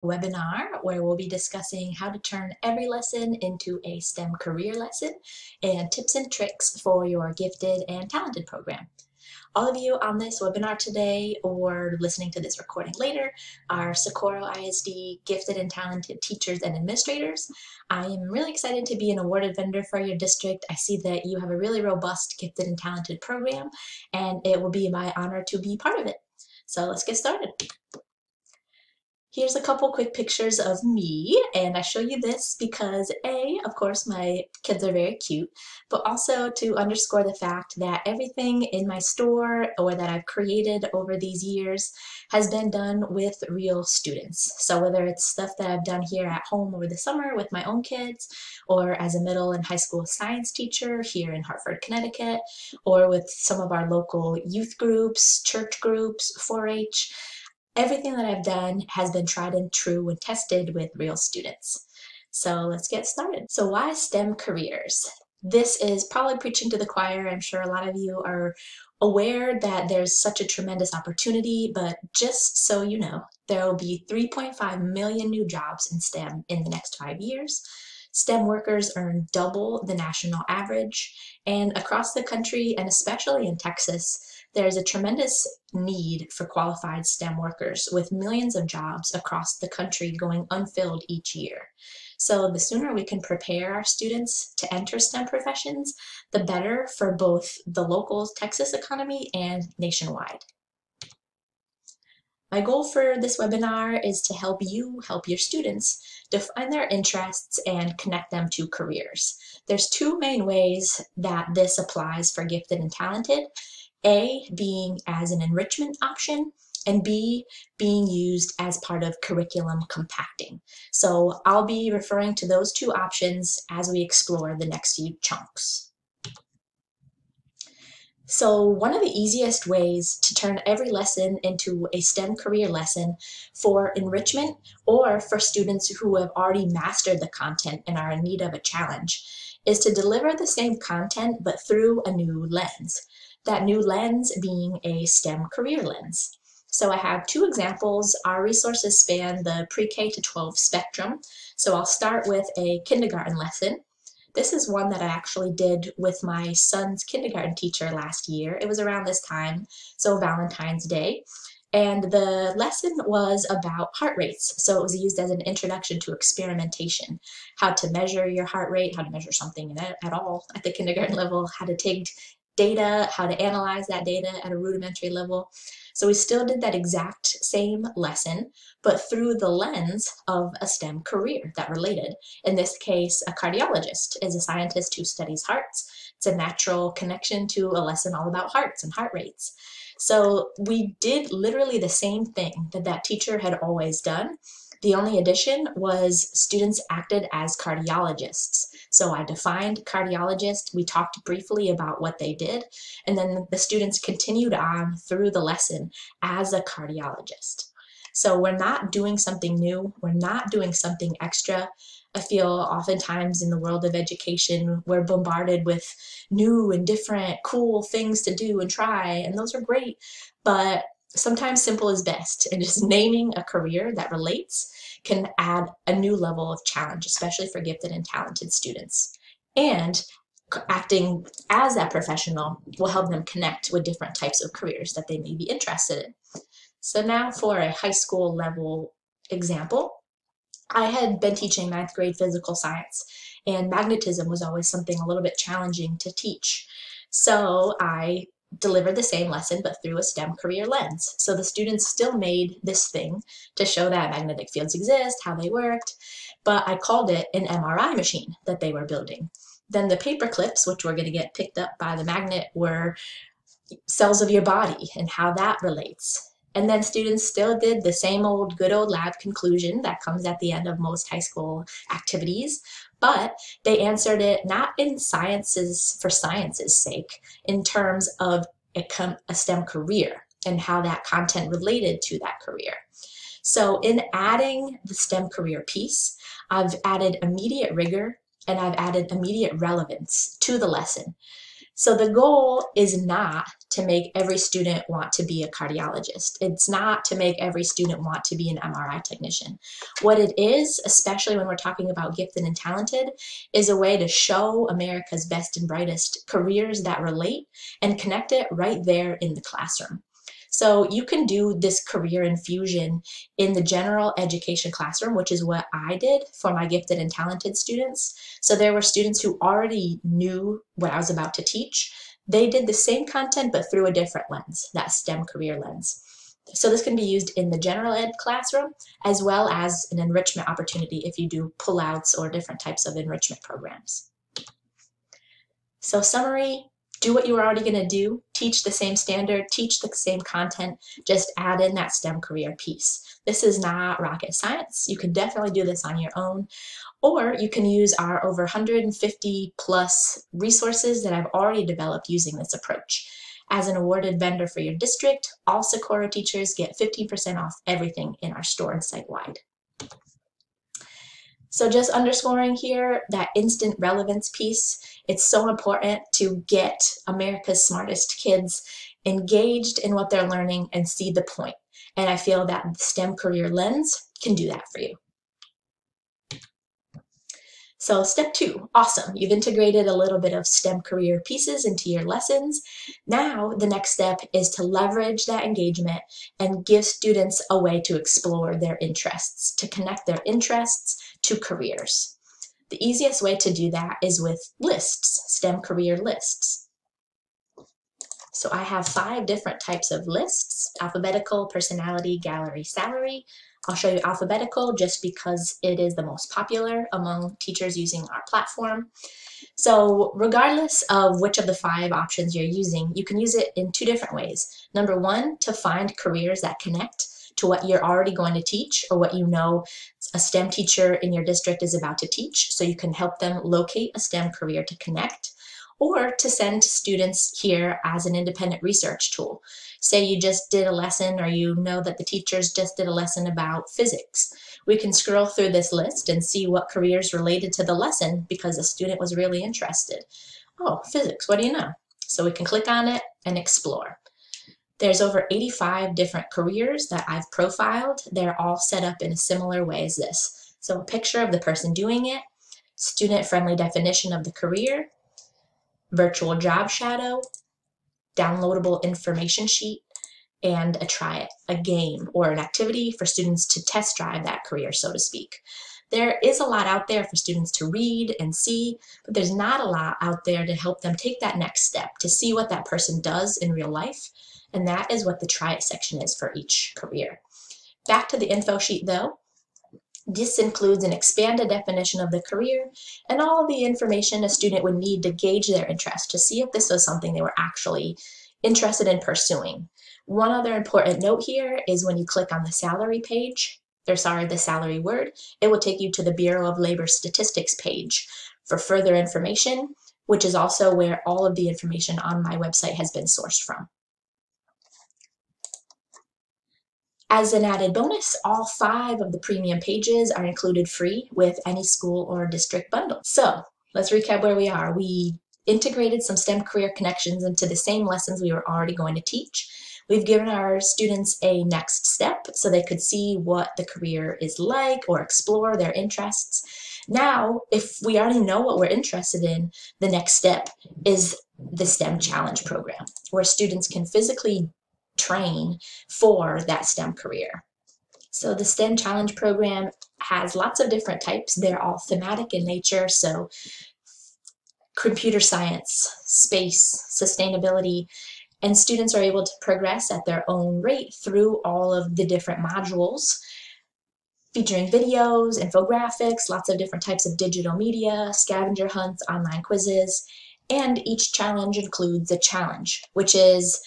webinar where we'll be discussing how to turn every lesson into a STEM career lesson and tips and tricks for your gifted and talented program. All of you on this webinar today or listening to this recording later are Socorro ISD gifted and talented teachers and administrators. I am really excited to be an awarded vendor for your district. I see that you have a really robust gifted and talented program, and it will be my honor to be part of it. So let's get started. Here's a couple quick pictures of me, and I show you this because of course, my kids are very cute, but also to underscore the fact that everything in my store or that I've created over these years has been done with real students. So whether it's stuff that I've done here at home over the summer with my own kids, or as a middle and high school science teacher here in Hartford, Connecticut, or with some of our local youth groups, church groups, 4-H, everything that I've done has been tried and true and tested with real students. So let's get started. So why STEM careers? This is probably preaching to the choir. I'm sure a lot of you are aware that there's such a tremendous opportunity, but just so you know, there will be 3.5 million new jobs in STEM in the next 5 years. STEM workers earn double the national average, and across the country, and especially in Texas, there's a tremendous need for qualified STEM workers, with millions of jobs across the country going unfilled each year. So the sooner we can prepare our students to enter STEM professions, the better for both the local Texas economy and nationwide. My goal for this webinar is to help you help your students define their interests and connect them to careers. There's two main ways that this applies for gifted and talented. A, being as an enrichment option, and B, being used as part of curriculum compacting. So I'll be referring to those two options as we explore the next few chunks. So one of the easiest ways to turn every lesson into a STEM career lesson for enrichment or for students who have already mastered the content and are in need of a challenge is to deliver the same content but through a new lens. That new lens being a STEM career lens. So I have two examples. Our resources span the pre-K to 12 spectrum. So I'll start with a kindergarten lesson. This is one that I actually did with my son's kindergarten teacher last year. It was around this time, so Valentine's Day. And the lesson was about heart rates. So it was used as an introduction to experimentation, how to measure your heart rate, how to measure something at all at the kindergarten level, how to take data, how to analyze that data at a rudimentary level. So we still did that exact same lesson, but through the lens of a STEM career that related. In this case, a cardiologist is a scientist who studies hearts. It's a natural connection to a lesson all about hearts and heart rates. So we did literally the same thing that that teacher had always done. The only addition was students acted as cardiologists. So I defined cardiologist, we talked briefly about what they did, and then the students continued on through the lesson as a cardiologist. So we're not doing something new, we're not doing something extra. I feel oftentimes in the world of education, we're bombarded with new and different cool things to do and try, and those are great, but sometimes simple is best, and just naming a career that relates can add a new level of challenge, especially for gifted and talented students. And acting as that professional will help them connect with different types of careers that they may be interested in. So now for a high school level example, I had been teaching 9th grade physical science, and magnetism was always something a little bit challenging to teach. So I delivered the same lesson but through a STEM career lens. So the students still made this thing to show that magnetic fields exist, how they worked, but I called it an MRI machine that they were building. Then the paper clips, which were going to get picked up by the magnet, were cells of your body and how that relates. And then students still did the same old good old lab conclusion that comes at the end of most high school activities, but they answered it not in sciences for science's sake, in terms of a STEM career and how that content related to that career. So in adding the STEM career piece, I've added immediate rigor and I've added immediate relevance to the lesson. So the goal is not to make every student want to be a cardiologist. It's not to make every student want to be an MRI technician. What it is, especially when we're talking about gifted and talented, is a way to show America's best and brightest careers that relate and connect it right there in the classroom. So you can do this career infusion in the general education classroom, which is what I did for my gifted and talented students. So there were students who already knew what I was about to teach. They did the same content, but through a different lens, that STEM career lens. So this can be used in the general ed classroom, as well as an enrichment opportunity if you do pullouts or different types of enrichment programs. So summary, do what you were already going to do, teach the same standard, teach the same content, just add in that STEM career piece. This is not rocket science. You can definitely do this on your own, or you can use our over 150 plus resources that I've already developed using this approach. As an awarded vendor for your district, all Socorro teachers get 15% off everything in our store and site-wide. So just underscoring here that instant relevance piece, it's so important to get America's smartest kids engaged in what they're learning and see the point. And I feel that the STEM career lens can do that for you. So step 2, awesome. You've integrated a little bit of STEM career pieces into your lessons. Now the next step is to leverage that engagement and give students a way to explore their interests, to connect their interests to careers. The easiest way to do that is with lists, STEM career lists. So I have 5 different types of lists: alphabetical, personality, gallery, salary. I'll show you alphabetical just because it is the most popular among teachers using our platform. So regardless of which of the 5 options you're using, you can use it in 2 different ways. Number 1, to find careers that connect to what you're already going to teach or what you know a STEM teacher in your district is about to teach, so you can help them locate a STEM career to connect, or to send students here as an independent research tool. Say you just did a lesson, or you know that the teachers just did a lesson about physics. We can scroll through this list and see what careers related to the lesson because the student was really interested. Oh, physics, what do you know? So we can click on it and explore. There's over 85 different careers that I've profiled. They're all set up in a similar way as this. So a picture of the person doing it, student-friendly definition of the career, virtual job shadow, downloadable information sheet, and a try it, a game or an activity for students to test drive that career, so to speak. There is a lot out there for students to read and see, but there's not a lot out there to help them take that next step, to see what that person does in real life, and that is what the try it section is for each career. Back to the info sheet though. This includes an expanded definition of the career and all of the information a student would need to gauge their interest, to see if this was something they were actually interested in pursuing. One other important note here is when you click on the salary page, the salary word, it will take you to the Bureau of Labor Statistics page for further information, which is also where all of the information on my website has been sourced from. As an added bonus, all 5 of the premium pages are included free with any school or district bundle. So let's recap where we are. We integrated some STEM career connections into the same lessons we were already going to teach. We've given our students a next step so they could see what the career is like or explore their interests. Now, if we already know what we're interested in, the next step is the STEM Challenge program, where students can physically train for that STEM career. So the STEM Challenge program has lots of different types. They're all thematic in nature, so computer science, space, sustainability, and students are able to progress at their own rate through all of the different modules, featuring videos, infographics, lots of different types of digital media, scavenger hunts, online quizzes, and each challenge includes a challenge, which is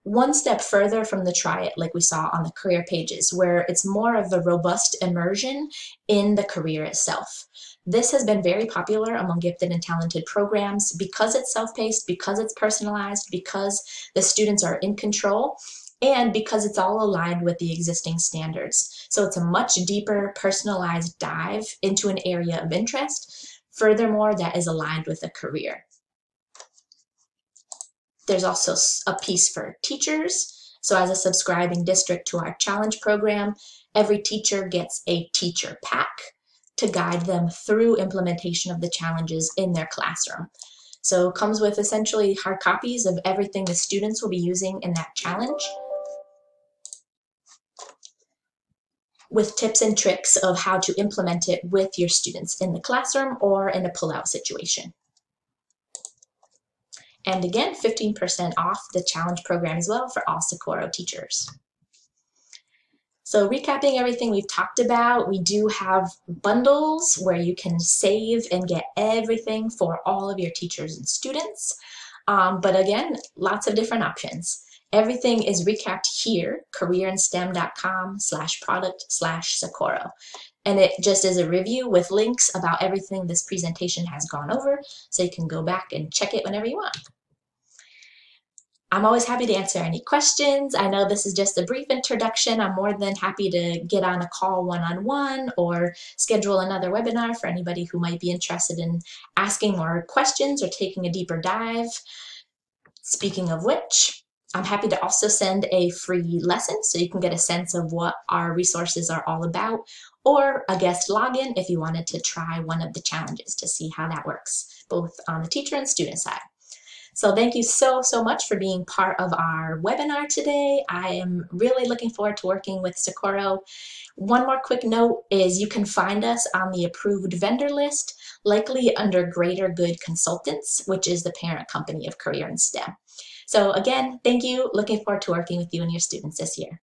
one step further from the try it like we saw on the career pages, where it's more of a robust immersion in the career itself. This has been very popular among gifted and talented programs because it's self-paced, because it's personalized, because the students are in control, and because it's all aligned with the existing standards. So it's a much deeper personalized dive into an area of interest. Furthermore, that is aligned with a career. There's also a piece for teachers. So as a subscribing district to our challenge program, every teacher gets a teacher pack to guide them through implementation of the challenges in their classroom. So it comes with essentially hard copies of everything the students will be using in that challenge, with tips and tricks of how to implement it with your students in the classroom or in a pullout situation. And again, 15% off the challenge program as well for all Socorro teachers. So recapping everything we've talked about, we do have bundles where you can save and get everything for all of your teachers and students. But again, lots of different options. Everything is recapped here, careerinstem.com/product/Socorro. And it just is a review with links about everything this presentation has gone over, so you can go back and check it whenever you want. I'm always happy to answer any questions. I know this is just a brief introduction. I'm more than happy to get on a call one-on-one or schedule another webinar for anybody who might be interested in asking more questions or taking a deeper dive. Speaking of which, I'm happy to also send a free lesson so you can get a sense of what our resources are all about, or a guest login if you wanted to try one of the challenges to see how that works, both on the teacher and student side. So thank you so much for being part of our webinar today. I am really looking forward to working with Socorro. One more quick note is you can find us on the approved vendor list, likely under Greater Good Consultants, which is the parent company of Career in STEM. So again, thank you. Looking forward to working with you and your students this year.